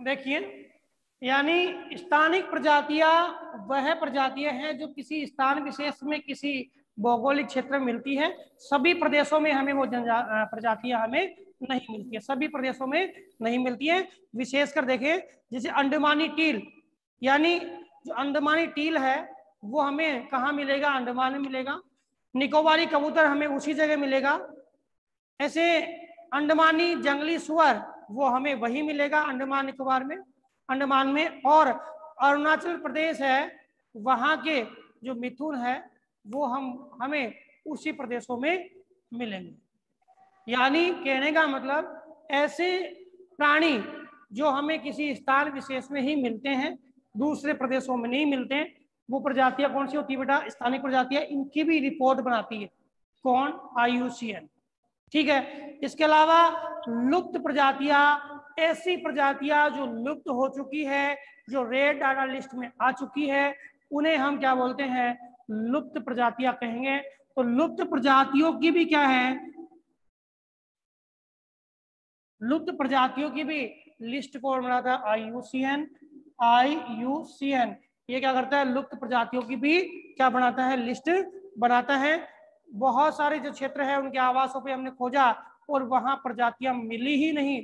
देखिए, यानी स्थानिक प्रजातियां वह प्रजातियां हैं जो किसी स्थान विशेष में किसी भौगोलिक क्षेत्र में मिलती है। सभी प्रदेशों में हमें वो प्रजातियां हमें नहीं मिलती है, सभी प्रदेशों में नहीं मिलती है। विशेषकर देखें, जैसे अंडमानी टील, यानी जो अंडमानी टील है वो हमें कहाँ मिलेगा? अंडमान में मिलेगा। निकोबारी कबूतर हमें उसी जगह मिलेगा। ऐसे अंडमानी जंगली सुअर वो हमें वही मिलेगा अंडमान निकोबार में, अंडमान में। और अरुणाचल प्रदेश है, वहां के जो मिथुन है वो हमें उसी प्रदेशों में मिलेंगे। यानी कहने का मतलब, ऐसे प्राणी जो हमें किसी स्थान विशेष में ही मिलते हैं, दूसरे प्रदेशों में नहीं मिलते हैं, वो प्रजातियां कौन सी होती है बेटा? स्थानिक प्रजातियां। इनकी भी रिपोर्ट बनाती है कौन? IUCN। ठीक है। इसके अलावा लुप्त प्रजातियां, ऐसी प्रजातियां जो लुप्त हो चुकी है, जो रेड डाटा लिस्ट में आ चुकी है, उन्हें हम क्या बोलते हैं? लुप्त प्रजातियां कहेंगे। तो लुप्त प्रजातियों की भी क्या है? लुप्त प्रजातियों की भी लिस्ट कौन बनाता है? IUCN। IUCN ये क्या करता है? लुप्त प्रजातियों की भी क्या बनाता है? लिस्ट बनाता है। बहुत सारे जो क्षेत्र है उनके आवासों पे हमने खोजा और वहां प्रजातियां मिली ही नहीं,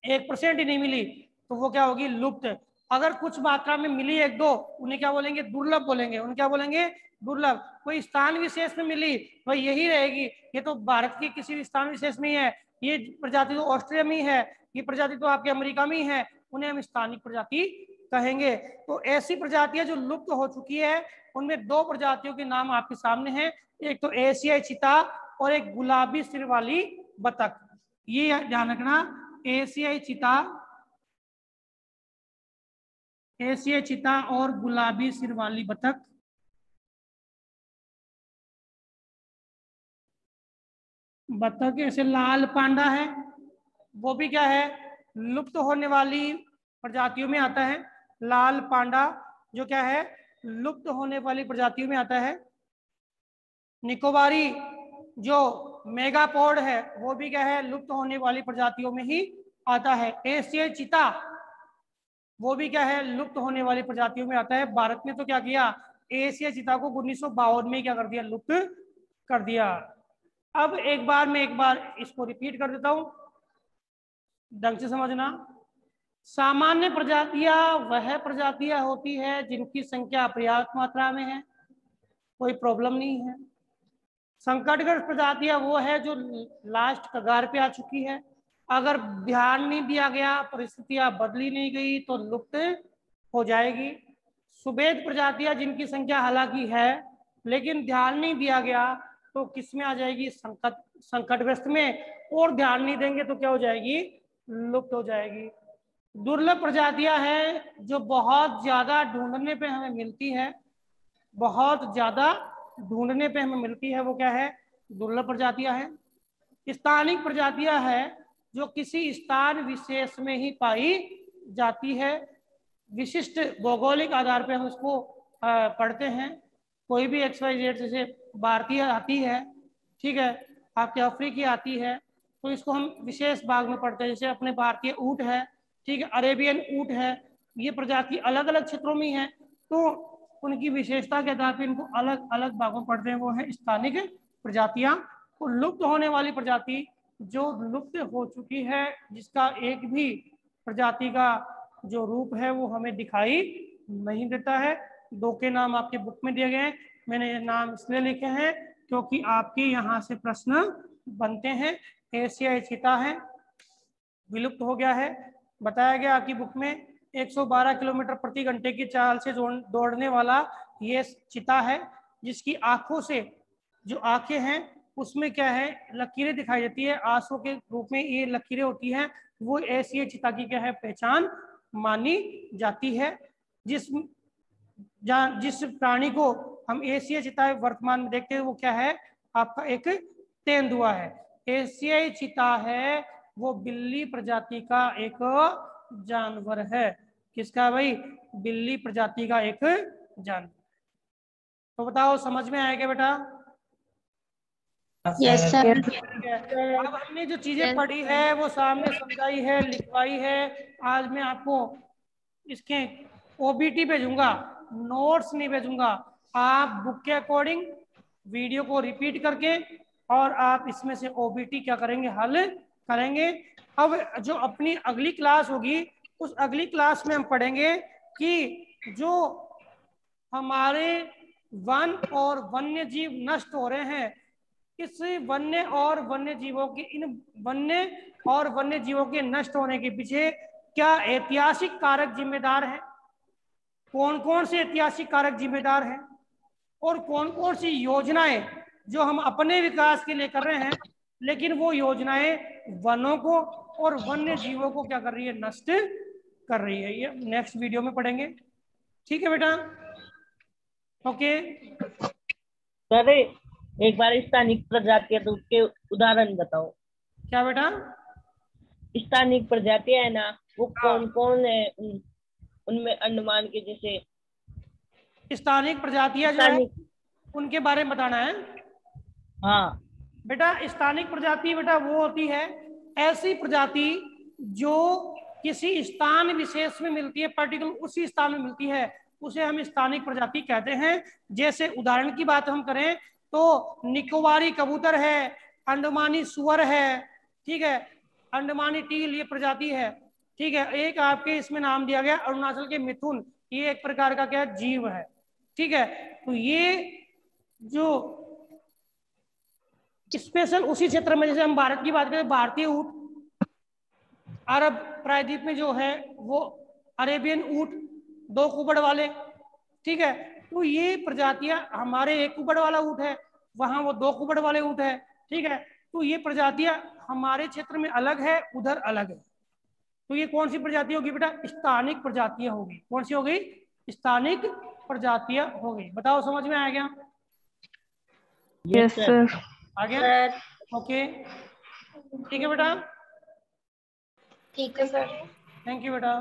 1% ही नहीं मिली, तो वो क्या होगी? लुप्त। अगर कुछ मात्रा में मिली एक दो, उन्हें क्या बोलेंगे? दुर्लभ बोलेंगे। उन्हें क्या बोलेंगे? दुर्लभ। कोई स्थान विशेष में मिली भाई यही रहेगी, ये तो भारत के किसी भी स्थान विशेष में ही है, ये प्रजाति तो ऑस्ट्रेलिया में ही है, ये प्रजाति तो आपके अमेरिका में ही है, उन्हें हम स्थानिक प्रजाति कहेंगे। तो ऐसी प्रजातियां जो लुप्त हो चुकी है, उनमें दो प्रजातियों के नाम आपके सामने हैं, एक तो एशियाई चीता और एक गुलाबी सिर वाली बतख। ये ध्यान रखना, एशियाई चीता, एशियाई चीता और गुलाबी सिर वाली बतख। बतख ऐसे लाल पांडा है, वो भी क्या है? लुप्त होने वाली प्रजातियों में आता है। लाल पांडा जो क्या है? लुप्त होने वाली प्रजातियों में आता है। निकोबारी जो मेगापोड है वो भी क्या है? लुप्त होने वाली प्रजातियों में ही आता है। एशियाई चीता वो भी क्या है? लुप्त होने वाली प्रजातियों में आता है। भारत ने तो क्या किया? एशियाई चीता को 1952 में क्या कर दिया? लुप्त कर दिया। अब एक बार इसको रिपीट कर देता हूं, ढंग से समझना। सामान्य प्रजातियां वह प्रजातियां होती है जिनकी संख्या पर्याप्त मात्रा में है, कोई प्रॉब्लम नहीं है। संकटग्रस्त प्रजातियां वो है जो लास्ट कगार पे आ चुकी है, अगर ध्यान नहीं दिया गया, परिस्थितियां बदली नहीं गई तो लुप्त हो जाएगी। सुभेद प्रजातियां जिनकी संख्या हालांकि है लेकिन ध्यान नहीं दिया गया तो किस में आ जाएगी? संकटग्रस्त में। और ध्यान नहीं देंगे तो क्या हो जाएगी? लुप्त हो जाएगी। दुर्लभ प्रजातियां हैं जो बहुत ज्यादा ढूंढने पे हमें मिलती है, बहुत ज्यादा ढूंढने पे हमें मिलती है, वो क्या है? दुर्लभ प्रजातियां हैं। स्थानिक प्रजातियां हैं जो किसी स्थान विशेष में ही पाई जाती है। विशिष्ट भौगोलिक आधार पे हम इसको पढ़ते हैं। कोई भी XYZ, जैसे भारतीय आती है, ठीक है, आपके अफ्रीकी आती है, तो इसको हम विशेष भाग में पढ़ते हैं। जैसे अपने भारतीय ऊंट है, ठीक है, अरेबियन ऊंट है, ये प्रजाति अलग अलग क्षेत्रों में है, तो उनकी विशेषता के आधार पर इनको अलग अलग भागों में पढ़ते हैं, वो है स्थानिक प्रजातियां। तो लुप्त होने वाली प्रजाति जो लुप्त हो चुकी है, जिसका एक भी प्रजाति का जो रूप है वो हमें दिखाई नहीं देता है। दो के नाम आपके बुक में दिए गए हैं, मैंने ये नाम इसलिए लिखे हैं क्योंकि आपके यहाँ से प्रश्न बनते हैं। एशियाई चीता है, विलुप्त हो गया है, बताया गया आपकी बुक में। 112 किलोमीटर प्रति घंटे की चाल से दौड़ने वाला ये चीता है, जिसकी आंखों से, जो आंखें हैं उसमें क्या है? लकीरें दिखाई देती है, आंसू के रूप में ये लकीरें होती हैं। वो एशियाई चीता की क्या है? पहचान मानी जाती है। जिस प्राणी को हम एशियाई चीता वर्तमान में देखते हैं वो क्या है? आपका एक तेंदुआ है। एशियाई चीता है वो बिल्ली प्रजाति का एक जानवर है। किसका भाई? बिल्ली प्रजाति का एक जानवर। तो बताओ समझ में आएगा बेटा? Yes sir. ठीक है, अब हमने जो चीजें पढ़ी है वो सामने समझाई है, लिखवाई है। आज मैं आपको इसके ओबीटी भेजूंगा, नोट्स नहीं भेजूंगा। आप बुक के अकॉर्डिंग वीडियो को रिपीट करके और आप इसमें से ओबीटी क्या करेंगे, हल करेंगे। अब जो अपनी अगली क्लास होगी, उस अगली क्लास में हम पढ़ेंगे कि जो हमारे वन और वन्य जीव नष्ट हो रहे हैं, इस वन्य और वन्य जीवों के, इन वन्य और वन्य जीवों के नष्ट होने के पीछे क्या ऐतिहासिक कारक जिम्मेदार हैं, कौन कौन से ऐतिहासिक कारक जिम्मेदार हैं, और कौन कौन सी योजनाएं जो हम अपने विकास के लिए कर रहे हैं, लेकिन वो योजनाएं वनों को और वन्य जीवों को क्या कर रही है, नष्ट कर रही है। ये नेक्स्ट वीडियो में पढ़ेंगे। ठीक है बेटा, ओके। सर एक बार स्थानिक प्रजाति है तो उसके उदाहरण बताओ। क्या बेटा? स्थानिक प्रजातियां है ना, वो हाँ, कौन कौन है? उनमें अंडमान के जैसे स्थानिक प्रजातियां जो है स्थानिक। उनके बारे में बताना है। हाँ बेटा स्थानिक प्रजाति बेटा वो होती है ऐसी प्रजाति जो किसी स्थान विशेष में मिलती है, पर्टिकुलर उसी स्थान में मिलती है, उसे हम स्थानिक प्रजाति कहते हैं। जैसे उदाहरण की बात हम करें तो निकोबारी कबूतर है, अंडमानी सुअर है, ठीक है, अंडमानी टील ये प्रजाति है। ठीक है, एक आपके इसमें नाम दिया गया अरुणाचल के मिथुन, ये एक प्रकार का क्या जीव है। ठीक है, तो ये जो स्पेशल उसी क्षेत्र में, जैसे हम भारत की बात करें, भारतीय ऊंट, अरब प्रायद्वीप में जो है वो अरेबियन ऊंट, दो कुबड़ वाले। ठीक है, तो ये प्रजातियां, हमारे एक कुबड़ वाला ऊंट है, वहां वो दो कुबड़ वाले ऊंट है। ठीक है, तो ये प्रजातियां हमारे क्षेत्र में अलग है, उधर अलग है। तो ये कौन सी प्रजाति होगी बेटा? स्थानिक प्रजातियां होगी। कौन सी हो गई? स्थानिक प्रजातियां हो गई। बताओ समझ में आ गया? Yes sir. आ गया? ओके, ठीक है बेटा, ठीक है सर। थैंक यू बेटा।